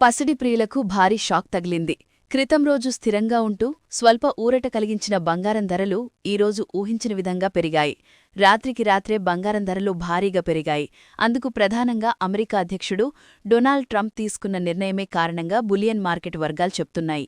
పసిడి ప్రియులకు భారీ షాక్ తగిలింది. క్రితం రోజు స్థిరంగా ఉంటూ స్వల్ప ఊరట కలిగించిన బంగారం ధరలు ఈరోజు ఊహించిన విధంగా పెరిగాయి. రాత్రికి రాత్రే బంగారం ధరలు భారీగా పెరిగాయి. అందుకు ప్రధానంగా అమెరికా అధ్యక్షుడు డొనాల్డ్ ట్రంప్ తీసుకున్న నిర్ణయమే కారణంగా బులియన్ మార్కెట్ వర్గాలు చెప్తున్నాయి.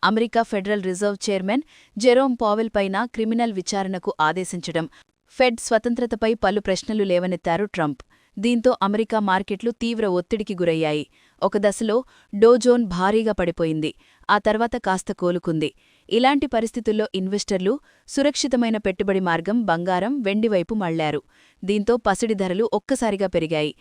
America federal reserve chairman Jerome Powell పైన క్రిమినల్ విచారణకు ఆదేశించడం, ఫెడ్ స్వతంత్రతపై పలు ప్రశ్నలు లేవనెత్తారు ట్రంప్. దీంతో అమెరికా మార్కెట్లు తీవ్ర ఒత్తిడికి గురయ్యాయి. ఒక దశలో డోజోన్ భారీగా పడిపోయింది. ఆ తర్వాత కాస్త కోలుకుంది. ఇలాంటి పరిస్థితుల్లో ఇన్వెస్టర్లు సురక్షితమైన పెట్టుబడి మార్గం బంగారం, వెండి వైపు మళ్లారు. దీంతో పసిడి ధరలు ఒక్కసారిగా పెరిగాయి.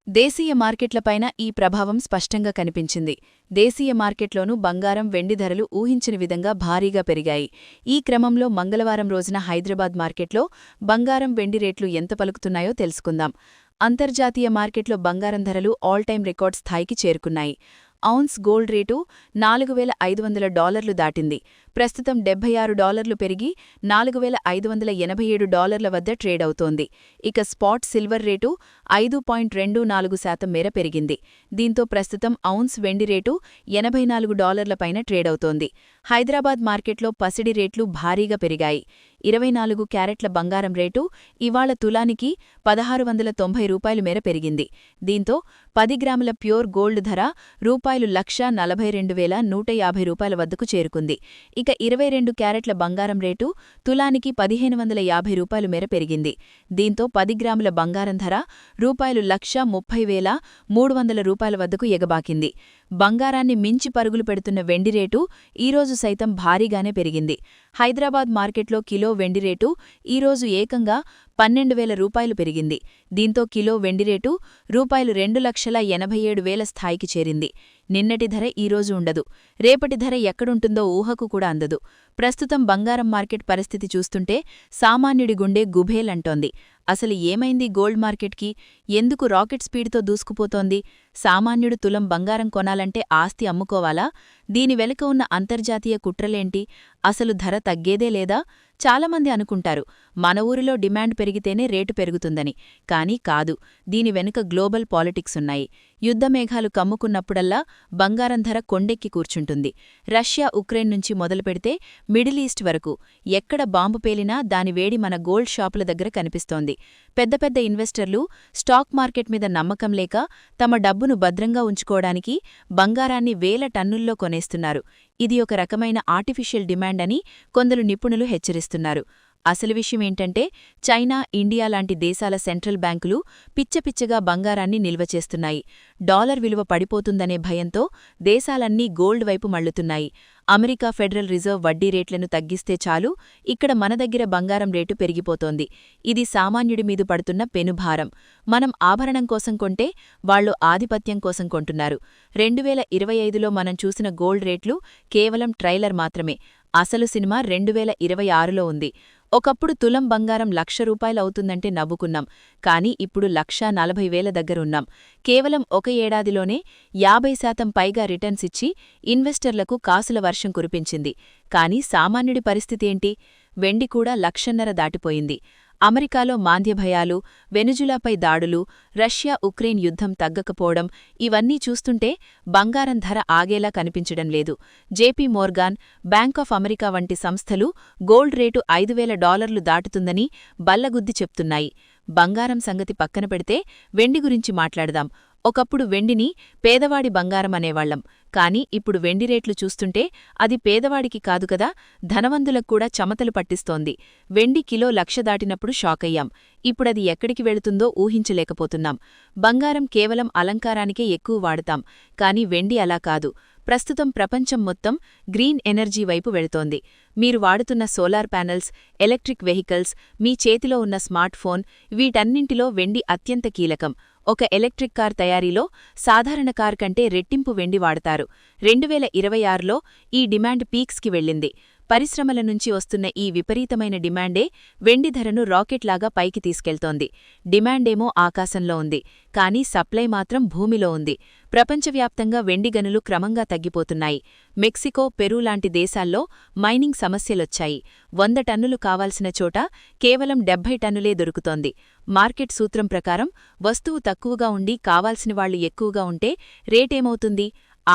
దేశీయ మార్కెట్లపైన ఈ ప్రభావం స్పష్టంగా కనిపించింది. దేశీయ మార్కెట్లోనూ బంగారం, వెండి ధరలు ఊహించిన విధంగా భారీగా పెరిగాయి. ఈ క్రమంలో మంగళవారం రోజున హైదరాబాద్ మార్కెట్లో బంగారం, వెండి రేట్లు ఎంత పలుకుతున్నాయో తెలుసుకుందాం. అంతర్జాతీయ మార్కెట్లో బంగారం ధరలు ఆల్ టైం రికార్డ్ స్థాయికి చేరుకున్నాయి. ఔన్స్ గోల్డ్ రేటు $4,500 దాటింది. ప్రస్తుతం $76 పెరిగి $4,587 వద్ద ట్రేడ్ అవుతోంది. ఇక స్పాట్ సిల్వర్ రేటు 5.24% మేర పెరిగింది. దీంతో ప్రస్తుతం ఔన్స్ వెండి రేటు $84 పైన ట్రేడ్ అవుతోంది. హైదరాబాద్ మార్కెట్లో పసిడి రేట్లు భారీగా పెరిగాయి. 24 క్యారెట్ల బంగారం రేటు ఇవాళ తులానికి $1,690 మేర పెరిగింది. దీంతో 10 గ్రాముల ప్యూర్ గోల్డ్ ధర $1,42,150 వద్దకు చేరుకుంది. ఇక 22 క్యారెట్ల బంగారం రేటు తులానికి $1,550 మేర పెరిగింది. దీంతో 10 గ్రాముల బంగారం ధర $1,30,300 వద్దకు ఎగబాకింది. బంగారాన్ని మించి పరుగులు పెడుతున్న వెండి రేటు ఈరోజు సైతం భారీగానే పెరిగింది. హైదరాబాద్ మార్కెట్లో కిలో వెండి రేటు ఈరోజు ఏకంగా $12,000 పెరిగింది. దీంతో కిలో వెండి రేటు $2,287,000 స్థాయికి చేరింది. నిన్నటి ధర ఈరోజు ఉండదు. రేపటి ధర ఎక్కడుంటుందో ఊహకు కూడా అందదు. ప్రస్తుతం బంగారం మార్కెట్ పరిస్థితి చూస్తుంటే సామాన్యుడి గుండె గుభేలంటోంది. అసలు ఏమైంది గోల్డ్ మార్కెట్కి? ఎందుకు రాకెట్ స్పీడ్తో దూసుకుపోతోంది? సామాన్యుడు తులం బంగారం కొనాలంటే ఆస్తి అమ్ముకోవాలా? దీని వెనుక ఉన్న అంతర్జాతీయ కుట్రలేంటి? అసలు ధర తగ్గేదే లేదా? చాలామంది అనుకుంటారు మన ఊరిలో డిమాండ్ పెరిగితేనే రేటు పెరుగుతుందని. కానీ కాదు. దీని వెనుక గ్లోబల్ పాలిటిక్స్ ఉన్నాయి. యుద్ధమేఘాలు కమ్ముకున్నప్పుడల్లా బంగారం ధర కొండెక్కి కూర్చుంటుంది. రష్యా, ఉక్రెయిన్ నుంచి మొదలుపెడితే మిడిల్ ఈస్ట్ వరకు ఎక్కడ బాంబు పేలినా దాని వేడి మన గోల్డ్ షాపుల దగ్గర కనిపిస్తోంది. పెద్ద పెద్ద ఇన్వెస్టర్లు స్టాక్ మార్కెట్ మీద నమ్మకం లేక తమ డబ్బును భద్రంగా ఉంచుకోవడానికి బంగారాన్ని వేల టన్నుల్లో కొనేస్తున్నారు. ఇది ఒక రకమైన ఆర్టిఫిషియల్ డిమాండ్ అని కొందరు నిపుణులు హెచ్చరిస్తున్నారు. అసలు విషయమేంటంటే చైనా, ఇండియా లాంటి దేశాల సెంట్రల్ బ్యాంకులు పిచ్చపిచ్చగా బంగారాన్ని నిల్వ చేస్తున్నాయి. డాలర్ విలువ పడిపోతుందనే భయంతో దేశాలన్నీ గోల్డ్ వైపు మళ్లుతున్నాయి. అమెరికా ఫెడరల్ రిజర్వ్ వడ్డీ రేట్లను తగ్గిస్తే చాలు, ఇక్కడ మన దగ్గర బంగారం రేటు పెరిగిపోతోంది. ఇది సామాన్యుడి మీద పడుతున్న పెనుభారం. మనం ఆభరణం కోసం కొంటే వాళ్లు ఆధిపత్యం కోసం కొంటున్నారు. 2025లో మనం చూసిన గోల్డ్ రేట్లు కేవలం ట్రైలర్ మాత్రమే. అసలు సినిమా 2026లో ఉంది. ఒకప్పుడు తులం బంగారం ₹1,00,000 అవుతుందంటే నవ్వుకున్నాం. కానీ ఇప్పుడు 1,40,000 దగ్గరున్నాం. కేవలం ఒక ఏడాదిలోనే 50% పైగా రిటర్న్స్ ఇచ్చి ఇన్వెస్టర్లకు కాసుల వర్షం కురిపించింది. కానీ సామాన్యుడి పరిస్థితేంటి? వెండి కూడా 1,00,000 దాటిపోయింది. అమెరికాలో మాంద్యభయాలు, వెనుజులాపై దాడులు, రష్యా, ఉక్రెయిన్ యుద్ధం తగ్గకపోవడం ఇవన్నీ చూస్తుంటే బంగారం ధర ఆగేలా కనిపించడం లేదు. JP Morgan, bank of America వంటి సంస్థలు గోల్డ్ రేటు $5,000 దాటుతుందని బల్లగుద్ది చెప్తున్నాయి. బంగారం సంగతి పక్కన పెడితే వెండి గురించి మాట్లాడదాం. ఒకప్పుడు వెండిని పేదవాడి బంగారం అనేవాళ్లం. కానీ ఇప్పుడు వెండి రేట్లు చూస్తుంటే అది పేదవాడికి కాదు కదా, ధనవంతులకు కూడా చెమటలు పట్టిస్తోంది. వెండి కిలో 1,00,000 దాటినప్పుడు షాకయ్యాం. ఇప్పుడది ఎక్కడికి వెళుతుందో ఊహించలేకపోతున్నాం. బంగారం కేవలం అలంకారానికే ఎక్కువ వాడతాం. కానీ వెండి అలా కాదు. ప్రస్తుతం ప్రపంచం మొత్తం గ్రీన్ ఎనర్జీ వైపు వెళుతోంది. మీరు వాడుతున్న సోలార్ ప్యానెల్స్, ఎలక్ట్రిక్ వెహికల్స్, మీ చేతిలో ఉన్న స్మార్ట్ ఫోన్, వీటన్నింటిలో వెండి అత్యంత కీలకం. ఒక ఎలక్ట్రిక్ కార్ తయారీలో సాధారణ కార్ కంటే రెట్టింపు వెండి వాడతారు. 2026లో ఈ డిమాండ్ పీక్స్కి వెళ్ళింది. పరిశ్రమల నుంచి వస్తున్న ఈ విపరీతమైన డిమాండే వెండి ధరను రాకెట్లాగా పైకి తీసుకెళ్తోంది. డిమాండేమో ఆకాశంలో ఉంది, కానీ సప్లై మాత్రం భూమిలో ఉంది. ప్రపంచవ్యాప్తంగా వెండి గనులు క్రమంగా తగ్గిపోతున్నాయి. మెక్సికో, పెరూ లాంటి దేశాల్లో మైనింగ్ సమస్యలొచ్చాయి. 100 టన్నులు కావాల్సిన చోట కేవలం 70 టన్నులే దొరుకుతోంది. మార్కెట్ సూత్రం ప్రకారం వస్తువు తక్కువగా ఉండి కావాల్సిన వాళ్లు ఎక్కువగా ఉంటే రేటేమవుతుంది?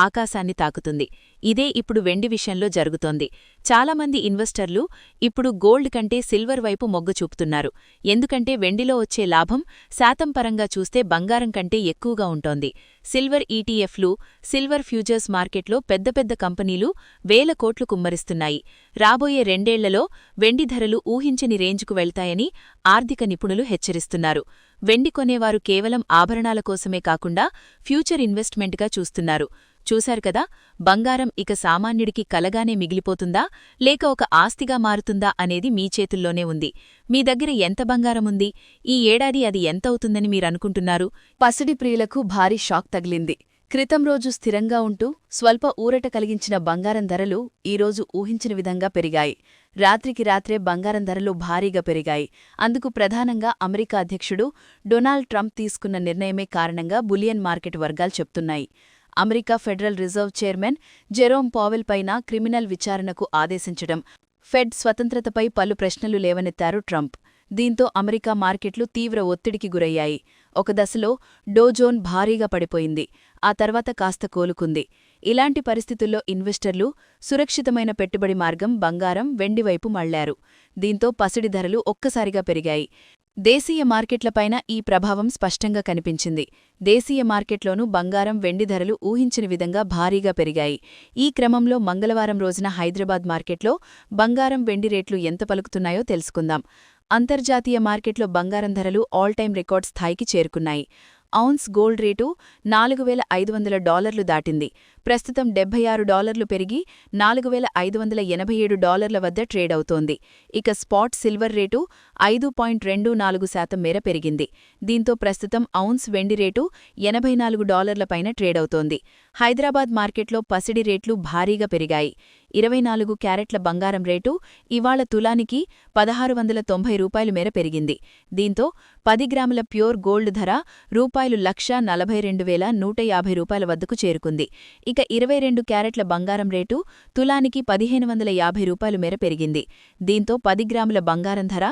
ఆకాశాన్ని తాకుతుంది. ఇదే ఇప్పుడు వెండి విషయంలో జరుగుతోంది. చాలామంది ఇన్వెస్టర్లు ఇప్పుడు గోల్డ్ కంటే సిల్వర్ వైపు మొగ్గు చూపుతున్నారు. ఎందుకంటే వెండిలో వచ్చే లాభం శాతం పరంగా చూస్తే బంగారం కంటే ఎక్కువగా ఉంటోంది. సిల్వర్ ఈటీఎఫ్లు, సిల్వర్ ఫ్యూచర్స్ మార్కెట్లో పెద్ద పెద్ద కంపెనీలు వేల కోట్లు కుమ్మరిస్తున్నాయి. రాబోయే 2 ఏళ్లలో వెండి ధరలు ఊహించని రేంజ్కు వెళ్తాయని ఆర్థిక నిపుణులు హెచ్చరిస్తున్నారు. వెండి కొనేవారు కేవలం ఆభరణాల కోసమే కాకుండా ఫ్యూచర్ ఇన్వెస్ట్మెంట్గా చూస్తున్నారు. చూశారు కదా, బంగారం ఇక సామాన్యుడికి కలగానే మిగిలిపోతుందా లేక ఒక ఆస్తిగా మారుతుందా అనేది మీ చేతుల్లోనే ఉంది. మీ దగ్గర ఎంత బంగారముంది? ఈ ఏడాది అది ఎంతవుతుందని మీరనుకుంటున్నారు? పసిడి ప్రియులకు భారీ షాక్ తగిలింది. క్రితం రోజు స్థిరంగా ఉంటూ స్వల్ప ఊరట కలిగించిన బంగారం ధరలు ఈరోజు ఊహించిన విధంగా పెరిగాయి. రాత్రికి రాత్రే బంగారం ధరలు భారీగా పెరిగాయి. అందుకు ప్రధానంగా అమెరికా అధ్యక్షుడు డొనాల్డ్ ట్రంప్ తీసుకున్న నిర్ణయమే కారణంగా బులియన్ మార్కెట్ వర్గాలు చెప్తున్నాయి. America federal reserve chairman Jerome Powell పైన క్రిమినల్ విచారణకు ఆదేశించడం, ఫెడ్ స్వతంత్రతపై పలు ప్రశ్నలు లేవనెత్తారు ట్రంప్. దీంతో అమెరికా మార్కెట్లు తీవ్ర ఒత్తిడికి గురయ్యాయి. ఒక దశలో డోజోన్ భారీగా పడిపోయింది. ఆ తర్వాత కాస్త కోలుకుంది. ఇలాంటి పరిస్థితుల్లో ఇన్వెస్టర్లు సురక్షితమైన పెట్టుబడి మార్గం బంగారం, వెండివైపు మళ్లారు. దీంతో పసిడి ధరలు ఒక్కసారిగా పెరిగాయి. దేశీయ మార్కెట్లపైన ఈ ప్రభావం స్పష్టంగా కనిపించింది. దేశీయ మార్కెట్లోనూ బంగారం, వెండి ధరలు ఊహించిన విధంగా భారీగా పెరిగాయి. ఈ క్రమంలో మంగళవారం రోజున హైదరాబాద్ మార్కెట్లో బంగారం, వెండి రేట్లు ఎంత పలుకుతున్నాయో తెలుసుకుందాం. అంతర్జాతీయ మార్కెట్లో బంగారం ధరలు ఆల్ టైం రికార్డ్ స్థాయికి చేరుకున్నాయి. ఔన్స్ గోల్డ్ రేటు $4,500 దాటింది. ప్రస్తుతం $76 పెరిగి $4,587 వద్ద ట్రేడ్ అవుతోంది. ఇక స్పాట్ సిల్వర్ రేటు 5.24% మేర పెరిగింది. దీంతో ప్రస్తుతం ఔన్స్ వెండి రేటు $84 పైన ట్రేడవుతోంది. హైదరాబాద్ మార్కెట్లో పసిడి రేట్లు భారీగా పెరిగాయి. 24 క్యారెట్ల బంగారం రేటు ఇవాళ తులానికి $1,690 మేర పెరిగింది. దీంతో 10 గ్రాముల ప్యూర్ గోల్డ్ ధర $1,42,150 వద్దకు చేరుకుంది. ఇక 22 క్యారెట్ల బంగారం రేటు తులానికి $1,550 మేర పెరిగింది. దీంతో 10 గ్రాముల బంగారం ధర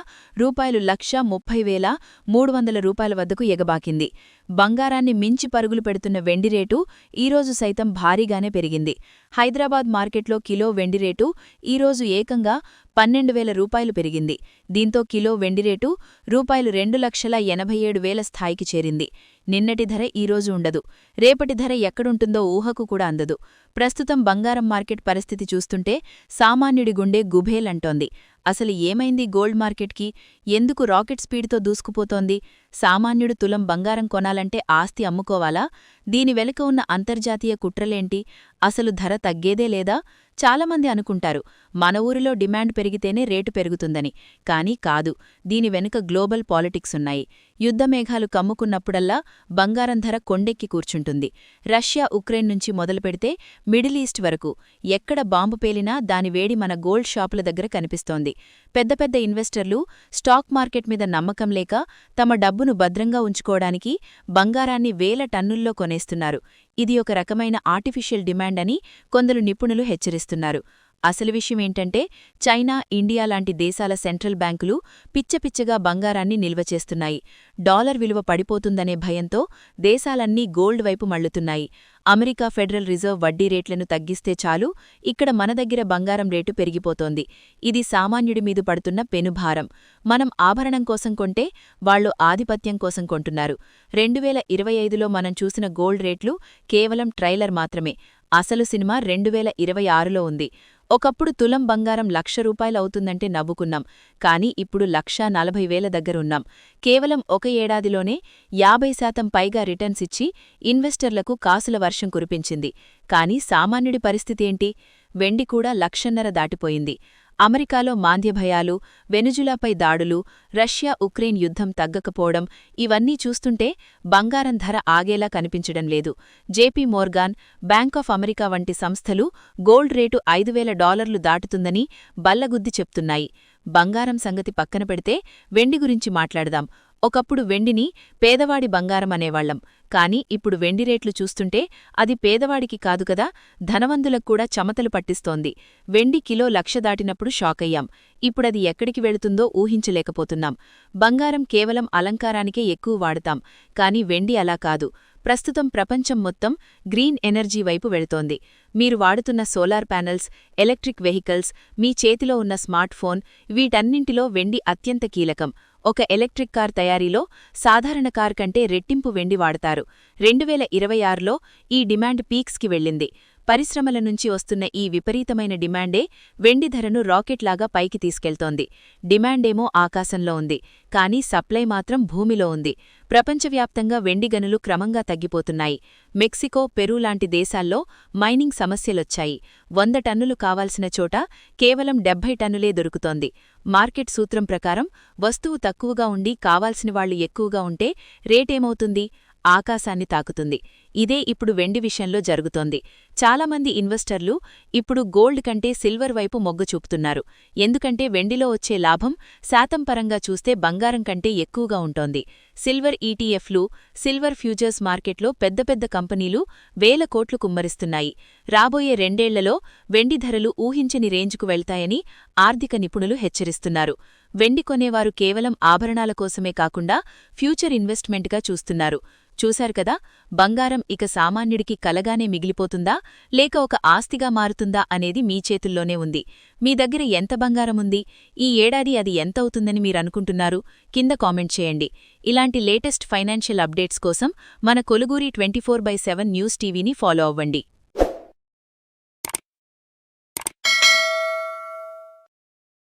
$1,30,300 వద్దకు ఎగబాకింది. బంగారాన్ని మించి పరుగులు పెడుతున్న వెండి రేటు ఈరోజు సైతం భారీగానే పెరిగింది. హైదరాబాద్ మార్కెట్లో కిలో వెండి రేటు ఈరోజు ఏకంగా $12,000 పెరిగింది. దీంతో కిలో వెండి రేటు $2,87,000 స్థాయికి చేరింది. నిన్నటి ధర ఈరోజు ఉండదు. రేపటి ధర ఎక్కడుంటుందో ఊహకు కూడా అందదు. ప్రస్తుతం బంగారం మార్కెట్ పరిస్థితి చూస్తుంటే సామాన్యుడి గుండె గుభేలంటోంది. అసలు ఏమైంది గోల్డ్ మార్కెట్కి? ఎందుకు రాకెట్ స్పీడ్తో దూసుకుపోతోంది? సామాన్యుడు తులం బంగారం కొనాలంటే ఆస్తి అమ్ముకోవాలా? దీని వెనుక ఉన్న అంతర్జాతీయ కుట్రలేంటి? అసలు ధర తగ్గేదే లేదా? చాలామంది అనుకుంటారు మన ఊరిలో డిమాండ్ పెరిగితేనే రేటు పెరుగుతుందని. కానీ కాదు, దీని వెనుక గ్లోబల్ పాలిటిక్స్ ఉన్నాయి. యుద్ధమేఘాలు కమ్ముకున్నప్పుడల్లా బంగారం ధర కొండెక్కి కూర్చుంటుంది. రష్యా, ఉక్రెయిన్ నుంచి మొదలుపెడితే మిడిల్ ఈస్ట్ వరకు ఎక్కడ బాంబు పేలినా దాని వేడి మన గోల్డ్ షాపుల దగ్గర కనిపిస్తోంది. పెద్ద పెద్ద ఇన్వెస్టర్లు స్టాక్ మార్కెట్ మీద నమ్మకం లేక తమ డబ్బును భద్రంగా ఉంచుకోవడానికి బంగారాన్ని వేల టన్నుల్లో కొనేస్తున్నారు. ఇది ఒక రకమైన ఆర్టిఫిషియల్ డిమాండ్ అని కొందరు నిపుణులు హెచ్చరిస్తున్నారు. అసలు విషయమేంటంటే చైనా, ఇండియా లాంటి దేశాల సెంట్రల్ బ్యాంకులు పిచ్చపిచ్చగా బంగారాన్ని నిల్వ చేస్తున్నాయి. డాలర్ విలువ పడిపోతుందనే భయంతో దేశాలన్నీ గోల్డ్ వైపు మళ్లుతున్నాయి. అమెరికా ఫెడరల్ రిజర్వ్ వడ్డీ రేట్లను తగ్గిస్తే చాలు, ఇక్కడ మన దగ్గర బంగారం రేటు పెరిగిపోతోంది. ఇది సామాన్యుడి మీద పడుతున్న పెనుభారం. మనం ఆభరణం కోసం కొంటే వాళ్లు ఆధిపత్యం కోసం కొంటున్నారు. 2025లో మనం చూసిన గోల్డ్ రేట్లు కేవలం ట్రైలర్ మాత్రమే. అసలు సినిమా 2026లో ఉంది. ఒకప్పుడు తులం బంగారం ₹1,00,000 అవుతుందంటే నవ్వుకున్నాం. కానీ ఇప్పుడు 1,40,000 దగ్గరున్నాం. కేవలం ఒక ఏడాదిలోనే 50% పైగా రిటర్న్స్ ఇచ్చి ఇన్వెస్టర్లకు కాసుల వర్షం కురిపించింది. కానీ సామాన్యుడి పరిస్థితేంటి? వెండి కూడా 1,00,000 దాటిపోయింది. అమెరికాలో మాంద్యభయాలు, వెనుజులాపై దాడులు, రష్యా ఉక్రెయిన్ యుద్ధం తగ్గకపోవడం ఇవన్నీ చూస్తుంటే బంగారం ధర ఆగేలా కనిపించడం లేదు. JP Morgan, bank of America వంటి సంస్థలు గోల్డ్ రేటు $5,000 దాటుతుందని బల్లగుద్ది చెప్తున్నాయి. బంగారం సంగతి పక్కన పెడితే వెండి గురించి మాట్లాడదాం. ఒకప్పుడు వెండిని పేదవాడి బంగారం అనేవాళ్లం. కానీ ఇప్పుడు వెండి రేట్లు చూస్తుంటే అది పేదవాడికి కాదు కదా, ధనవంతులకు కూడా చెమటలు పట్టిస్తోంది. వెండి కిలో 1,00,000 దాటినప్పుడు షాకయ్యాం. ఇప్పుడది ఎక్కడికి వెళుతుందో ఊహించలేకపోతున్నాం. బంగారం కేవలం అలంకారానికే ఎక్కువ వాడతాం. కానీ వెండి అలా కాదు. ప్రస్తుతం ప్రపంచం మొత్తం గ్రీన్ ఎనర్జీ వైపు వెళుతోంది. మీరు వాడుతున్న సోలార్ ప్యానెల్స్, ఎలక్ట్రిక్ వెహికల్స్, మీ చేతిలో ఉన్న స్మార్ట్ ఫోన్, వీటన్నింటిలో వెండి అత్యంత కీలకం. ఒక ఎలక్ట్రిక్ కార్ తయారీలో సాధారణ కార్ కంటే రెట్టింపు వెండి వాడతారు. 2026లో ఈ డిమాండ్ పీక్స్కి వెళ్ళింది. పరిశ్రమల నుంచి వస్తున్న ఈ విపరీతమైన డిమాండే వెండి ధరను రాకెట్లాగా పైకి తీసుకెళ్తోంది. డిమాండేమో ఆకాశంలో ఉంది, కానీ సప్లై మాత్రం భూమిలో ఉంది. ప్రపంచవ్యాప్తంగా వెండి గనులు క్రమంగా తగ్గిపోతున్నాయి. మెక్సికో, పెరూ లాంటి దేశాల్లో మైనింగ్ సమస్యలొచ్చాయి. 100 టన్నులు కావాల్సిన చోట కేవలం 70 టన్నులే దొరుకుతోంది. మార్కెట్ సూత్రం ప్రకారం వస్తువు తక్కువగా ఉండి కావాల్సినవాళ్లు ఎక్కువగా ఉంటే రేటేమవుతుంది? ఆకాశాన్ని తాకుతుంది. ఇదే ఇప్పుడు వెండి విషయంలో జరుగుతోంది. చాలామంది ఇన్వెస్టర్లు ఇప్పుడు గోల్డ్ కంటే సిల్వర్ వైపు మొగ్గు చూపుతున్నారు. ఎందుకంటే వెండిలో వచ్చే లాభం శాతం పరంగా చూస్తే బంగారం కంటే ఎక్కువగా ఉంటోంది. సిల్వర్ ఈటీఎఫ్లు, సిల్వర్ ఫ్యూచర్స్ మార్కెట్లో పెద్ద పెద్ద కంపెనీలు వేల కోట్లు కుమ్మరిస్తున్నాయి. రాబోయే 2 ఏళ్లలో వెండి ధరలు ఊహించని రేంజ్కు వెళ్తాయని ఆర్థిక నిపుణులు హెచ్చరిస్తున్నారు. వెండి కొనేవారు కేవలం ఆభరణాల కోసమే కాకుండా ఫ్యూచర్ ఇన్వెస్ట్మెంట్గా చూస్తున్నారు. చూశారు కదా, బంగారం ఇక సామాన్యుడికి కలగానే మిగిలిపోతుందా, లేక ఒక ఆస్తిగా మారుతుందా అనేది మీ చేతుల్లోనే ఉంది. మీ దగ్గర ఎంత బంగారముంది? ఈ ఏడాది అది ఎంతవుతుందని మీరనుకుంటున్నారు? కింద కామెంట్ చేయండి. ఇలాంటి లేటెస్ట్ ఫైనాన్షియల్ అప్డేట్స్ కోసం మన కొలుగూరి 24/7 న్యూస్ టీవీని ఫాలో అవ్వండి.